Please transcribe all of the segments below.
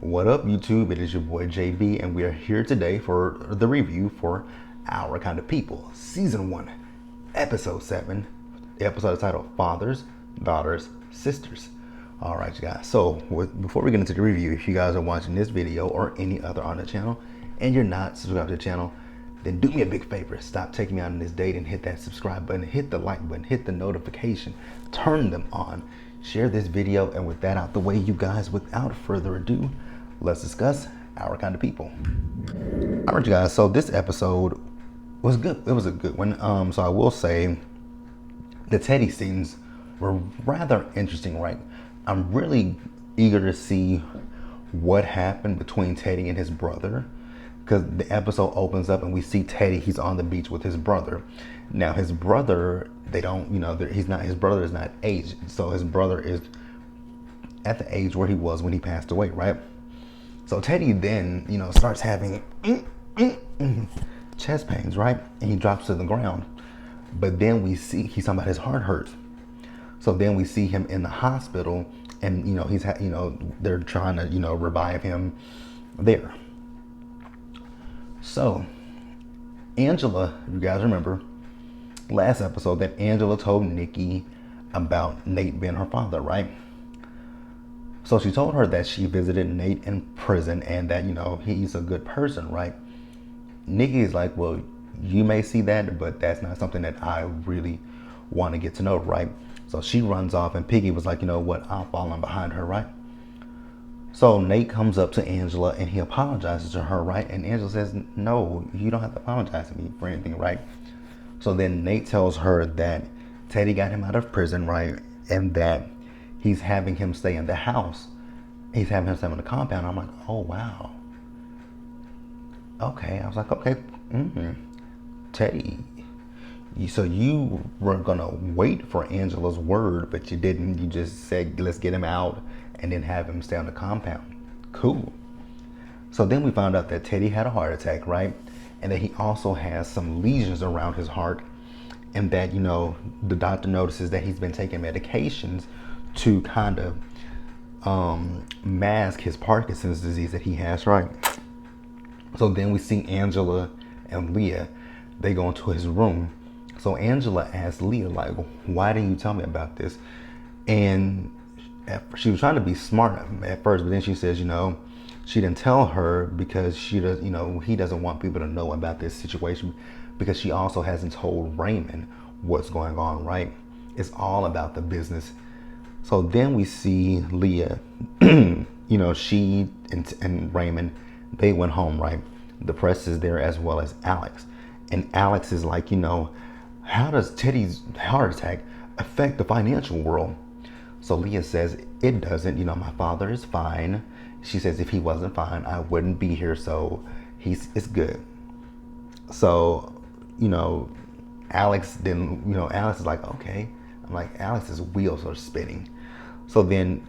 What up, YouTube? It is your boy JB, and we are here today for the review for Our Kind of People, Season 1, Episode 7. The episode is titled Fathers, Daughters, Sisters. Alright, you guys. So, before we get into the review, if you guys are watching this video or any other on the channel, and you're not subscribed to the channel, then do me a big favor. Stop taking me out on this date and hit that subscribe button, hit the like button, hit the notification, turn them on. Share this video, and with that out the way, you guys, without further ado, let's discuss Our Kind of People. All right, you guys, so this episode was good. It was a good one. So I will say the Teddy scenes were rather interesting, right? I'm really eager to see what happened between Teddy and his brother, because the episode opens up and we see Teddy, he's on the beach with his brother. Now his brother, they don't, his brother is not aged. So his brother is at the age where he was when he passed away, right? So Teddy then, starts having chest pains, right? And he drops to the ground. But then we see, he's talking about his heart hurts. So then we see him in the hospital and, they're trying to, revive him there. So Angela, you guys remember last episode that Angela told Nikki about Nate being her father, right? So she told her that she visited Nate in prison and that, he's a good person, right? Nikki is like, well, you may see that, but that's not something that I really want to get to know, right? So she runs off and Piggy was like, you know what, I'll follow behind her, right? So Nate comes up to Angela and he apologizes to her, right? And Angela says, no, you don't have to apologize to me for anything, right? So then Nate tells her that Teddy got him out of prison, right? And that he's having him stay in the house. He's having him stay in the compound. I'm like, oh, wow. Okay. I was like, okay. Teddy. So you were going to wait for Angela's word, but you didn't. You just said, let's get him out and then have him stay on the compound. Cool. So then we found out that Teddy had a heart attack, right? And that he also has some lesions around his heart. And that, the doctor notices that he's been taking medications to kind of mask his Parkinson's disease that he has, right? So then we see Angela and Leah, they go into his room. So Angela asks Leah, like, why didn't you tell me about this? And she was trying to be smart at first, but then she says, she didn't tell her because she does, he doesn't want people to know about this situation, because she also hasn't told Raymond what's going on, right? It's all about the business. So then we see Leah, she and Raymond, they went home, right? The press is there as well as Alex. And Alex is like, how does Teddy's heart attack affect the financial world? So Leah says, it doesn't, my father is fine. She says, if he wasn't fine, I wouldn't be here. So it's good. So, Alex then, Alex is like, okay. I'm like, Alex's wheels are spinning. So then,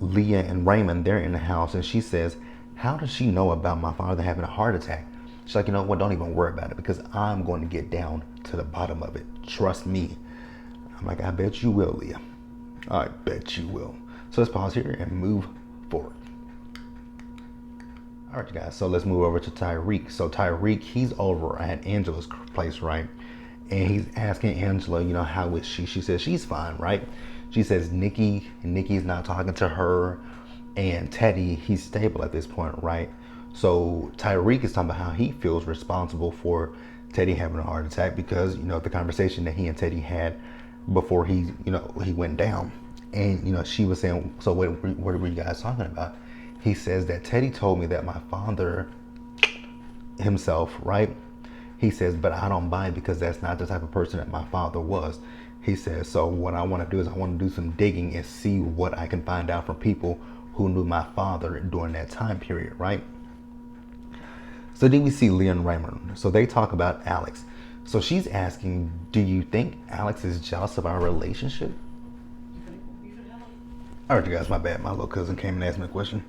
Leah and Raymond, they're in the house and she says, how does she know about my father having a heart attack? She's like, what, don't even worry about it, because I'm going to get down to the bottom of it. Trust me. I'm like, I bet you will, Leah. I bet you will. So let's pause here and move forward. All right, you guys, so let's move over to Tyreek. So Tyreek, he's over at Angela's place, right? And he's asking Angela, how is she? She says she's fine, right? She says Nikki's not talking to her, and Teddy, he's stable at this point, right? So Tyreek is talking about how he feels responsible for Teddy having a heart attack because, the conversation that he and Teddy had before he went down. And, she was saying, so what were you guys talking about? He says that Teddy told me that my father himself, right? He says, but I don't buy it because that's not the type of person that my father was. He says, so what I want to do is I want to do some digging and see what I can find out from people who knew my father during that time period, right? So then we see Leah and Raymond. So they talk about Alex. So she's asking, do you think Alex is jealous of our relationship? All right, you guys, my bad. My little cousin came and asked me a question.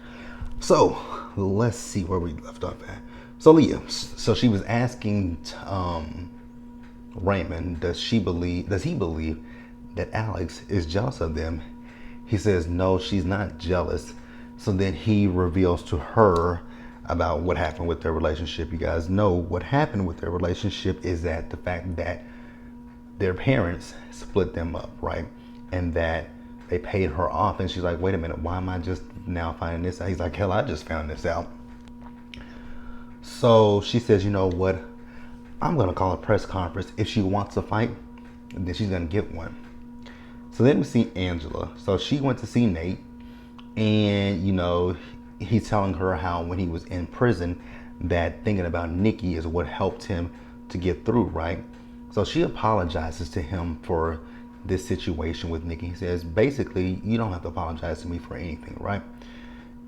So let's see where we left off at. So Leah, so she was asking Raymond, does he believe that Alex is jealous of them? He says, no, she's not jealous. So then he reveals to her about what happened with their relationship. You guys know what happened with their relationship is that the fact that their parents split them up, right? And that they paid her off. And she's like, wait a minute, why am I just now finding this out? He's like, hell, I just found this out. So she says, you know what? I'm going to call a press conference. If she wants a fight, then she's going to get one. So then we see Angela. So she went to see Nate. And, he's telling her how when he was in prison, that thinking about Nikki is what helped him to get through, right? So she apologizes to him for this situation with Nikki. He says, basically, you don't have to apologize to me for anything, right?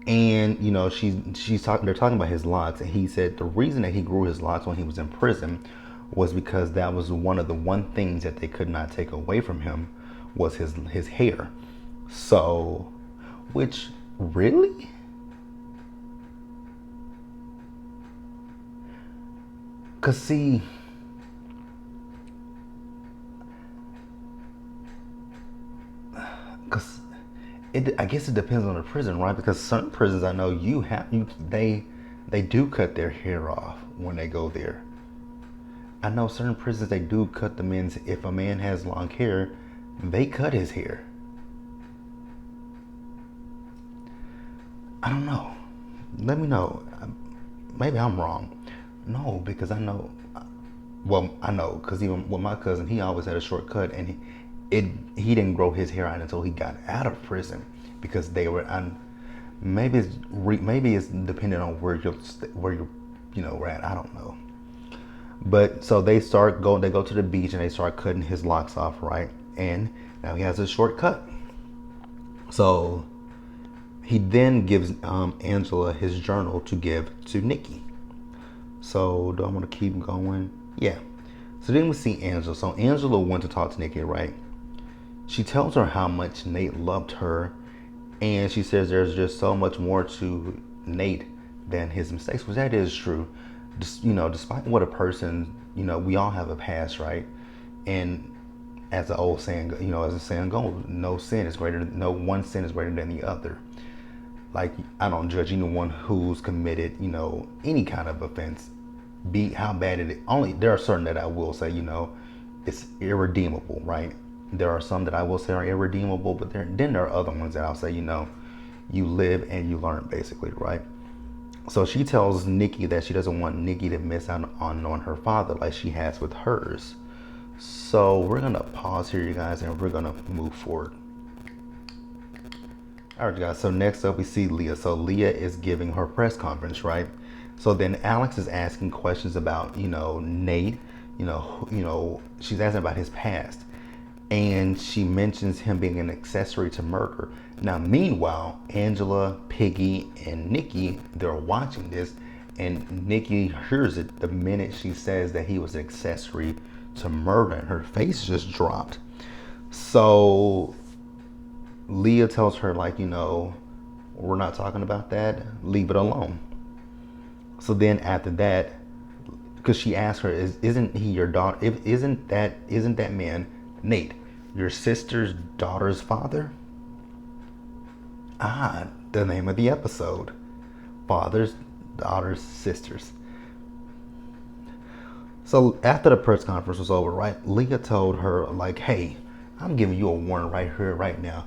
And they're talking about his locks, and he said the reason that he grew his locks when he was in prison was because that was one of the things that they could not take away from him was his hair. So, which really? Cause see, I guess it depends on the prison, right? Because certain prisons I know they do cut their hair off when they go there. I know certain prisons they do cut the men's. If a man has long hair, they cut his hair. I don't know. Let me know. Maybe I'm wrong. No, because I know. Well, I know because even with my cousin, he always had a short cut, and he didn't grow his hair out until he got out of prison because they were on. Maybe it's dependent on where you're at. I don't know. But so they go to the beach and they start cutting his locks off, right? And now he has a short cut. So he then gives Angela his journal to give to Nikki. So do I want to keep going? Yeah. So then we see Angela. So Angela went to talk to Nikki, right? She tells her how much Nate loved her, and she says there's just so much more to Nate than his mistakes, which that is true. Just, despite what a person, we all have a past, right? And as the old saying, as the saying goes, no one sin is greater than the other. Like, I don't judge anyone who's committed, any kind of offense, be how bad it is. Only there are certain that I will say, it's irredeemable, right? There are some that I will say are irredeemable, but then there are other ones that I'll say, you live and you learn, basically, right? So she tells Nikki that she doesn't want Nikki to miss out on her father like she has with hers. So we're gonna pause here, you guys, and we're gonna move forward. All right, guys. So next up, we see Leah. So Leah is giving her press conference, right? So then Alex is asking questions about, Nate. She's asking about his past, and she mentions him being an accessory to murder. Now, meanwhile, Angela, Piggy, and Nikki, they're watching this, and Nikki hears it the minute she says that he was an accessory to murder, and her face just dropped. So Leah tells her, like, we're not talking about that. Leave it alone. So then after that, because she asked her, isn't he your daughter? Isn't that man, Nate, your sister's daughter's father? Ah, the name of the episode. Fathers, daughters, sisters. So after the press conference was over, right, Leah told her, like, hey, I'm giving you a warning right here, right now.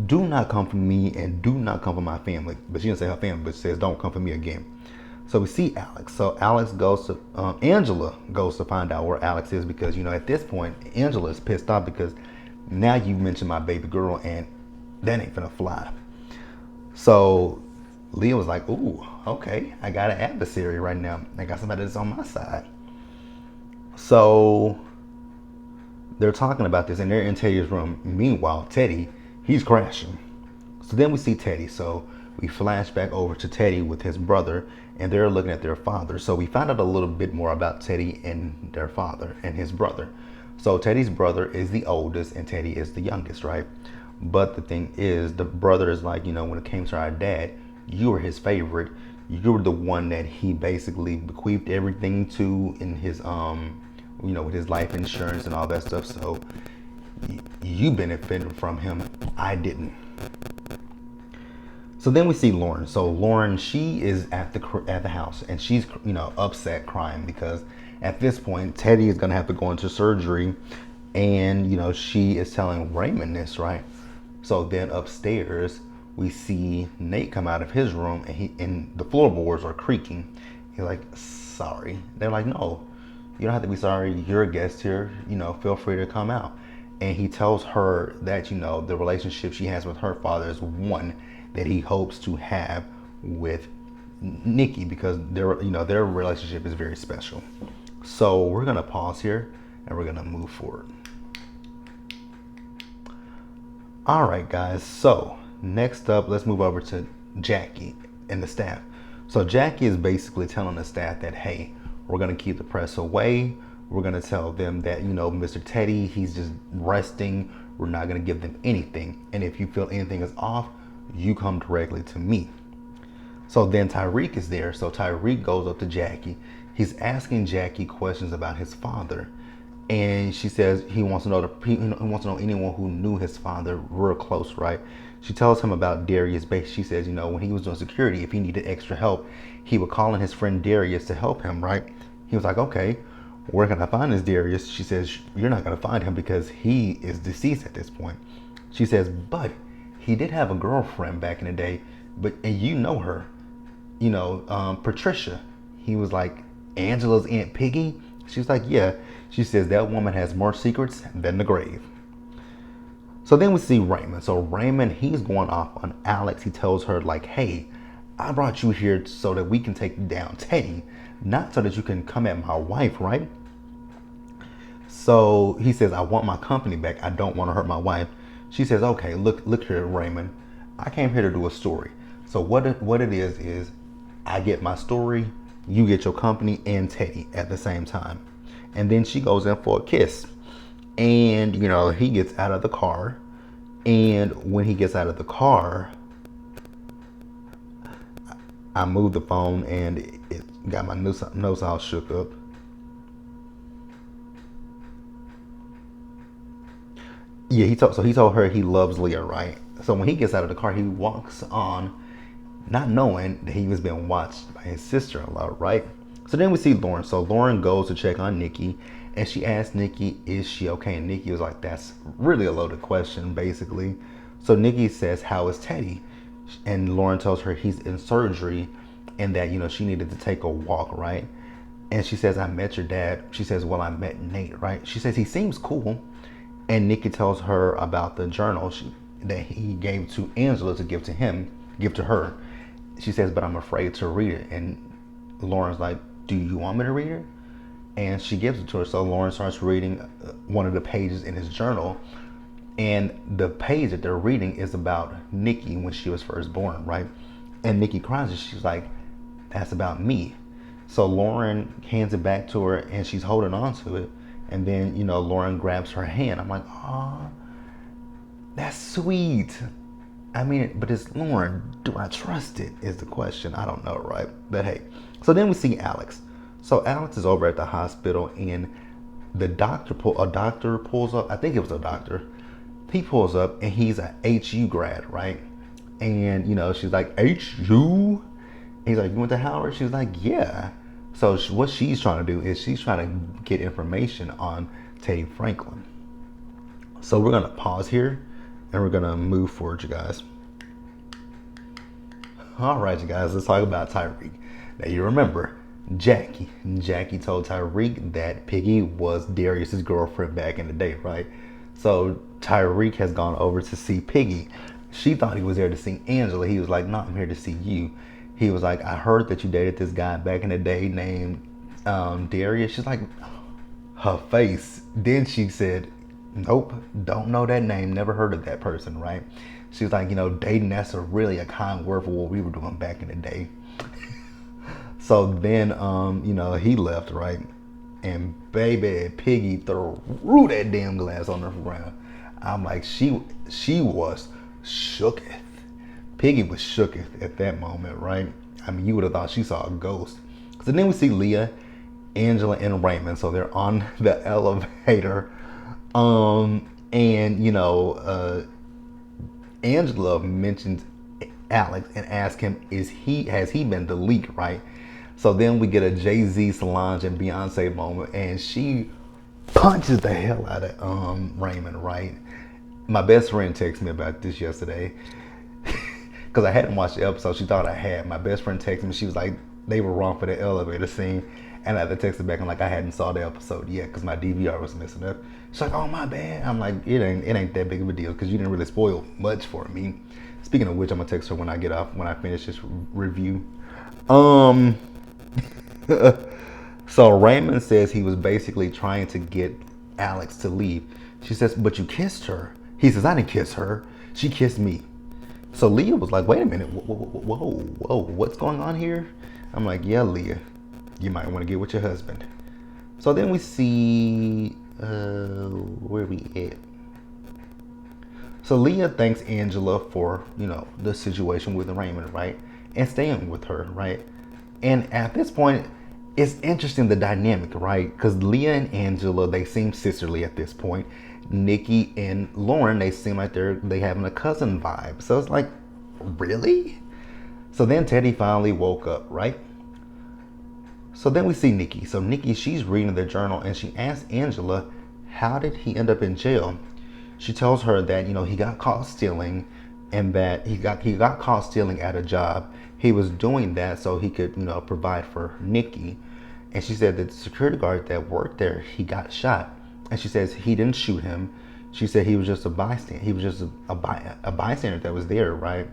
Do not come for me and do not come for my family. But she didn't say her family, but she says don't come for me again. So we see Alex. So Angela goes to find out where Alex is because, at this point, Angela is pissed off because now you mentioned my baby girl and that ain't gonna fly. So Leah was like, ooh, okay, I got an adversary right now. I got somebody that's on my side. So they're talking about this and they're in Teddy's room. Meanwhile, Teddy, he's crashing. So then we see Teddy. So we flash back over to Teddy with his brother and they're looking at their father. So we found out a little bit more about Teddy and their father and his brother. So Teddy's brother is the oldest and Teddy is the youngest, right? But the thing is, the brother is like, when it came to our dad, you were his favorite. You were the one that he basically bequeathed everything to in his, with his life insurance and all that stuff. So you benefited from him. I didn't. So then we see Lauren. So Lauren, she is at the house, and she's upset, crying because at this point Teddy is gonna have to go into surgery, and she is telling Raymond this, right? So then upstairs we see Nate come out of his room, and the floorboards are creaking. He's like, sorry. They're like, no, you don't have to be sorry. You're a guest here. Feel free to come out. And he tells her that the relationship she has with her father is one that he hopes to have with Nikki, because their relationship is very special. So we're gonna pause here and we're gonna move forward. All right, guys. So next up, let's move over to Jackie and the staff. So Jackie is basically telling the staff that, hey, we're gonna keep the press away. We're gonna tell them that Mr. Teddy, he's just resting. We're not gonna give them anything. And if you feel anything is off, you come directly to me. So then Tyreek is there. So Tyreek goes up to Jackie. He's asking Jackie questions about his father. And she says he wants to know anyone who knew his father real close, right? She tells him about Darius. She says, when he was doing security, if he needed extra help, he would call in his friend Darius to help him, right? He was like, okay, where can I find this Darius? She says, you're not going to find him because he is deceased at this point. She says, but he did have a girlfriend back in the day, and you know her, Patricia. He was like, Angela's Aunt Piggy? She was like, yeah. She says that woman has more secrets than the grave. So then we see Raymond. So Raymond, he's going off on Alex. He tells her like, hey, I brought you here so that we can take down Teddy, not so that you can come at my wife, right? So he says, I want my company back. I don't want to hurt my wife. She says, okay, look here, Raymond. I came here to do a story. So what it is I get my story, you get your company and Teddy at the same time. And then she goes in for a kiss. And, he gets out of the car. And when he gets out of the car, I moved the phone and it got my nose all shook up. Yeah, he told her he loves Leah, right? So when he gets out of the car, he walks on, not knowing that he was being watched by his sister-in-law, right? So then we see Lauren. So Lauren goes to check on Nikki, and she asks Nikki, is she okay? And Nikki was like, that's really a loaded question, basically. So Nikki says, how is Teddy? And Lauren tells her he's in surgery and that, she needed to take a walk, right? And she says, I met your dad. She says, well, I met Nate, right? She says, he seems cool. And Nikki tells her about the journal that he gave to Angela to give to her. She says, but I'm afraid to read it. And Lauren's like, do you want me to read it? And she gives it to her. So Lauren starts reading one of the pages in his journal. And the page that they're reading is about Nikki when she was first born, right? And Nikki cries and she's like, that's about me. So Lauren hands it back to her and she's holding on to it. And then, Lauren grabs her hand. I'm like, oh, that's sweet. I mean, but it's Lauren. Do I trust it is the question. I don't know, right? But hey. So then we see Alex. So Alex is over at the hospital and a doctor pulls up. I think it was a doctor. He pulls up and he's a HU grad, right? And, she's like, HU? He's like, you went to Howard? She's like, yeah. So what she's trying to do is she's trying to get information on Teddy Franklin. So we're going to pause here and we're going to move forward, you guys. All right, you guys, let's talk about Tyreek. Now you remember Jackie. Jackie told Tyreek that Piggy was Darius's girlfriend back in the day, right? So Tyreek has gone over to see Piggy. She thought he was there to see Angela. He was like, no, I'm here to see you. He was like, I heard that you dated this guy back in the day named Darius. She's like, her face. Then she said, nope, don't know that name. Never heard of that person, right? She was like, dating, that's really a kind word for what we were doing back in the day. So then, he left, right? And baby, Piggy threw that damn glass on the ground. I'm like, she was shooketh. Piggy was shooketh at that moment, right? I mean, you would have thought she saw a ghost. So then we see Leah, Angela, and Raymond. So they're on the elevator. Angela mentions Alex and ask him, has he been the leak, right? So then we get a Jay-Z, Solange, and Beyonce moment, and she punches the hell out of Raymond, right? My best friend texted me about this yesterday because I hadn't watched the episode. She thought I had. My best friend texted me. She was like, they were wrong for the elevator scene. And I had to text her back. I'm like, I hadn't saw the episode yet because my DVR was messing up. She's like, oh, my bad. I'm like, it ain't that big of a deal because you didn't really spoil much for me. Speaking of which, I'm gonna text her when I finish this review. So Raymond says he was basically trying to get Alex to leave. She says, but you kissed her. He says, I didn't kiss her. She kissed me. So Leah was like, wait a minute. Whoa, what's going on here? I'm like, yeah, Leah, you might want to get with your husband. So then we see, where we at? So Leah thanks Angela for, the situation with Raymond, right? And staying with her, right? And at this point, it's interesting, the dynamic, right? Because Leah and Angela, they seem sisterly at this point. Nikki and Lauren, they seem like they having a cousin vibe. So it's like, really? So then Teddy finally woke up, right? So then we see Nikki. So Nikki, she's reading the journal and she asks Angela, how did he end up in jail? She tells her that, he got caught stealing and that he got caught stealing at a job. He was doing that so he could, provide for Nikki. And she said that the security guard that worked there, he got shot. And she says he didn't shoot him. She said he was just a bystander. He was just a bystander that was there, right?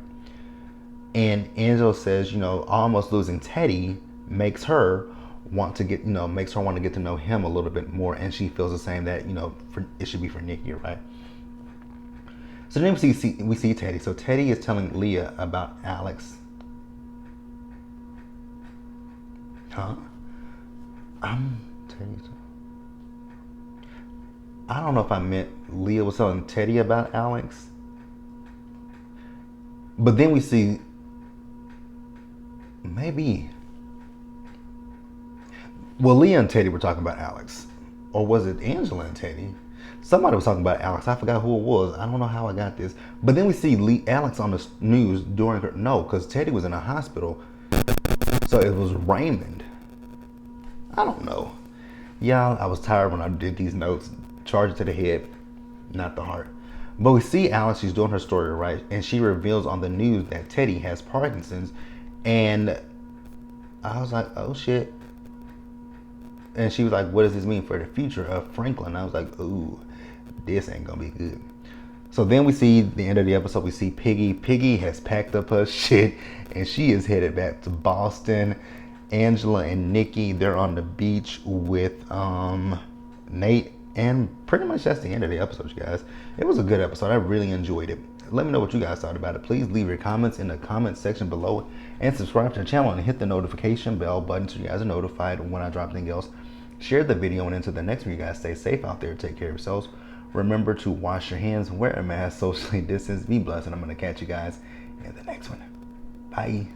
And Angela says, almost losing Teddy makes her want to get to know him a little bit more. And she feels the same that, it should be for Nikki, right? So then we see Teddy. So Teddy is telling Leah about Alex. Huh? Teddy. I don't know if I meant Leah was telling Teddy about Alex. But then we see, maybe. Well, Leah and Teddy were talking about Alex. Or was it Angela and Teddy? Somebody was talking about Alex. I forgot who it was. I don't know how I got this. But then we see Alex on the news during her. No, because Teddy was in a hospital. So it was Raymond. I don't know. Y'all, I was tired when I did these notes. Charge it to the head, not the heart. But we see Alex, she's doing her story, right? And she reveals on the news that Teddy has Parkinson's. And I was like, oh shit. And she was like, what does this mean for the future of Franklin? I was like, ooh, this ain't gonna be good. So then we see the end of the episode, we see Piggy. Piggy has packed up her shit and she is headed back to Boston. Angela and Nikki, they're on the beach with Nate. And pretty much that's the end of the episode, you guys. It was a good episode. I really enjoyed it. Let me know what you guys thought about it. Please leave your comments in the comment section below and subscribe to the channel and hit the notification bell button so you guys are notified when I drop anything else. Share the video and until the next one, you guys stay safe out there. Take care of yourselves. Remember to wash your hands, wear a mask, socially distance, be blessed, and I'm going to catch you guys in the next one. Bye.